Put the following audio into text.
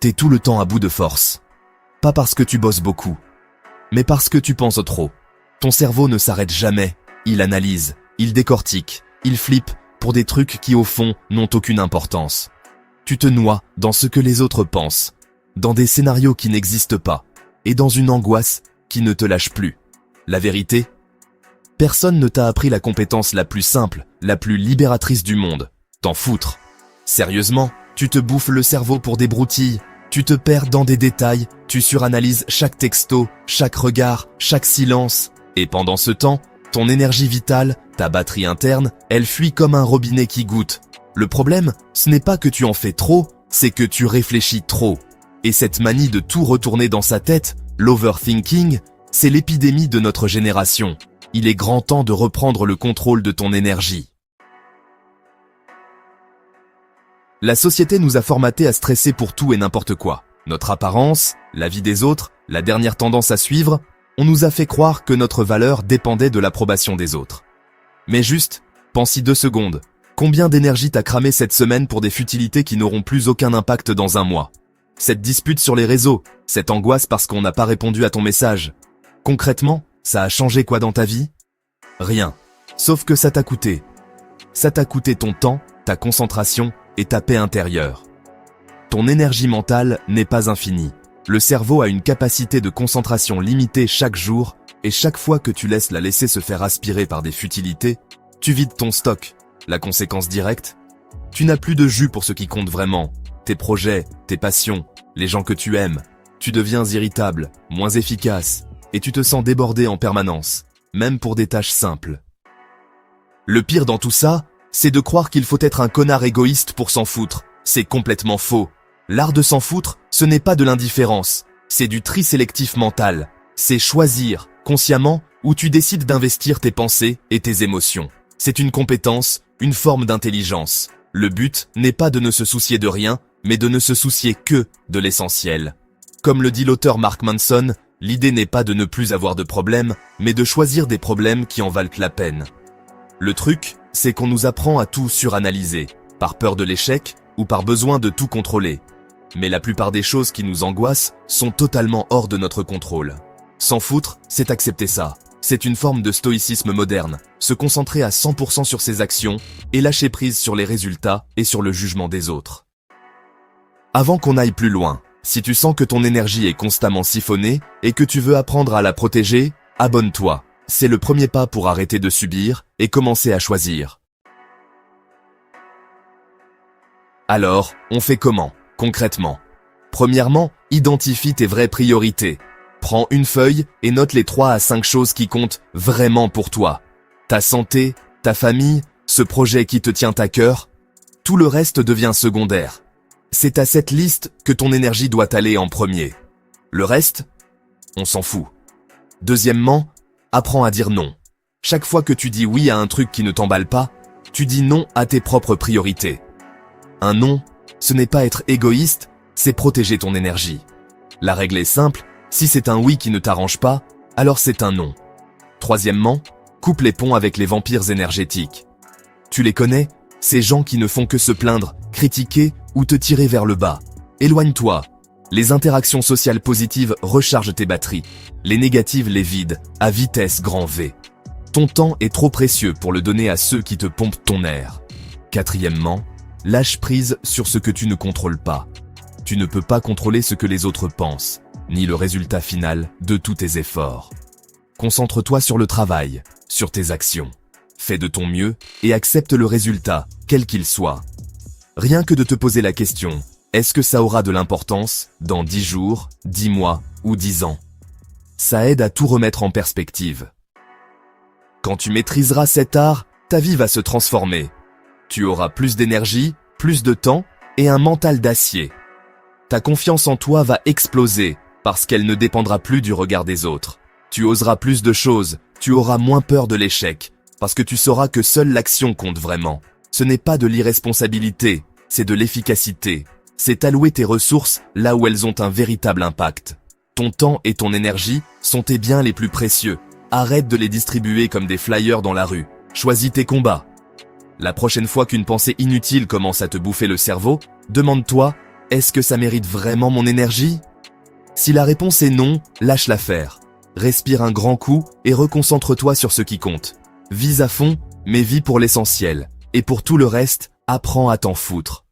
T'es tout le temps à bout de force. Pas parce que tu bosses beaucoup, mais parce que tu penses trop. Ton cerveau ne s'arrête jamais, il analyse, il décortique, il flippe pour des trucs qui au fond n'ont aucune importance. Tu te noies dans ce que les autres pensent, dans des scénarios qui n'existent pas, et dans une angoisse qui ne te lâche plus. La vérité ? Personne ne t'a appris la compétence la plus simple, la plus libératrice du monde. T'en foutre. Sérieusement, tu te bouffes le cerveau pour des broutilles, tu te perds dans des détails, tu suranalyses chaque texto, chaque regard, chaque silence. Et pendant ce temps, ton énergie vitale, ta batterie interne, elle fuit comme un robinet qui goutte. Le problème, ce n'est pas que tu en fais trop, c'est que tu réfléchis trop. Et cette manie de tout retourner dans sa tête, l'overthinking, c'est l'épidémie de notre génération. Il est grand temps de reprendre le contrôle de ton énergie. La société nous a formatés à stresser pour tout et n'importe quoi. Notre apparence, la vie des autres, la dernière tendance à suivre, on nous a fait croire que notre valeur dépendait de l'approbation des autres. Mais juste, pense-y 2 secondes. Combien d'énergie t'as cramé cette semaine pour des futilités qui n'auront plus aucun impact dans un mois ? Cette dispute sur les réseaux, cette angoisse parce qu'on n'a pas répondu à ton message. Concrètement, ça a changé quoi dans ta vie ? Rien. Sauf que ça t'a coûté. Ça t'a coûté ton temps, ta concentration et ta paix intérieure. Ton énergie mentale n'est pas infinie. Le cerveau a une capacité de concentration limitée chaque jour, et chaque fois que tu laisses la laisser se faire aspirer par des futilités, tu vides ton stock. La conséquence directe ? Tu n'as plus de jus pour ce qui compte vraiment. Tes projets, tes passions, les gens que tu aimes. Tu deviens irritable, moins efficace, et tu te sens débordé en permanence, même pour des tâches simples. Le pire dans tout ça, c'est de croire qu'il faut être un connard égoïste pour s'en foutre. C'est complètement faux. L'art de s'en foutre, ce n'est pas de l'indifférence, c'est du tri sélectif mental. C'est choisir, consciemment, où tu décides d'investir tes pensées et tes émotions. C'est une compétence, une forme d'intelligence. Le but n'est pas de ne se soucier de rien, mais de ne se soucier que de l'essentiel. Comme le dit l'auteur Mark Manson, l'idée n'est pas de ne plus avoir de problèmes, mais de choisir des problèmes qui en valent la peine. Le truc, c'est qu'on nous apprend à tout suranalyser, par peur de l'échec ou par besoin de tout contrôler. Mais la plupart des choses qui nous angoissent sont totalement hors de notre contrôle. S'en foutre, c'est accepter ça. C'est une forme de stoïcisme moderne, se concentrer à 100% sur ses actions et lâcher prise sur les résultats et sur le jugement des autres. Avant qu'on aille plus loin, si tu sens que ton énergie est constamment siphonnée et que tu veux apprendre à la protéger, abonne-toi. C'est le premier pas pour arrêter de subir et commencer à choisir. Alors, on fait comment ? Concrètement. Premièrement, identifie tes vraies priorités. Prends une feuille et note les 3 à 5 choses qui comptent vraiment pour toi. Ta santé, ta famille, ce projet qui te tient à cœur. Tout le reste devient secondaire. C'est à cette liste que ton énergie doit aller en premier. Le reste, on s'en fout. Deuxièmement, apprends à dire non. Chaque fois que tu dis oui à un truc qui ne t'emballe pas, tu dis non à tes propres priorités. Un non, ce n'est pas être égoïste, c'est protéger ton énergie. La règle est simple, si c'est un oui qui ne t'arrange pas, alors c'est un non. Troisièmement, coupe les ponts avec les vampires énergétiques. Tu les connais ? Ces gens qui ne font que se plaindre, critiquer ou te tirer vers le bas. Éloigne-toi. Les interactions sociales positives rechargent tes batteries. Les négatives les vident, à vitesse grand V. Ton temps est trop précieux pour le donner à ceux qui te pompent ton air. Quatrièmement, lâche prise sur ce que tu ne contrôles pas. Tu ne peux pas contrôler ce que les autres pensent, ni le résultat final de tous tes efforts. Concentre-toi sur le travail, sur tes actions. Fais de ton mieux et accepte le résultat, quel qu'il soit. Rien que de te poser la question, est-ce que ça aura de l'importance dans 10 jours, 10 mois ou 10 ans ? Ça aide à tout remettre en perspective. Quand tu maîtriseras cet art, ta vie va se transformer. Tu auras plus d'énergie, plus de temps et un mental d'acier. Ta confiance en toi va exploser parce qu'elle ne dépendra plus du regard des autres. Tu oseras plus de choses, tu auras moins peur de l'échec parce que tu sauras que seule l'action compte vraiment. Ce n'est pas de l'irresponsabilité, c'est de l'efficacité. C'est allouer tes ressources là où elles ont un véritable impact. Ton temps et ton énergie sont tes biens les plus précieux. Arrête de les distribuer comme des flyers dans la rue. Choisis tes combats. La prochaine fois qu'une pensée inutile commence à te bouffer le cerveau, demande-toi, Est-ce que ça mérite vraiment mon énergie? Si la réponse est non, lâche l'affaire. Respire un grand coup et reconcentre-toi sur ce qui compte. Vise à fond, mais vis pour l'essentiel. Et pour tout le reste, apprends à t'en foutre.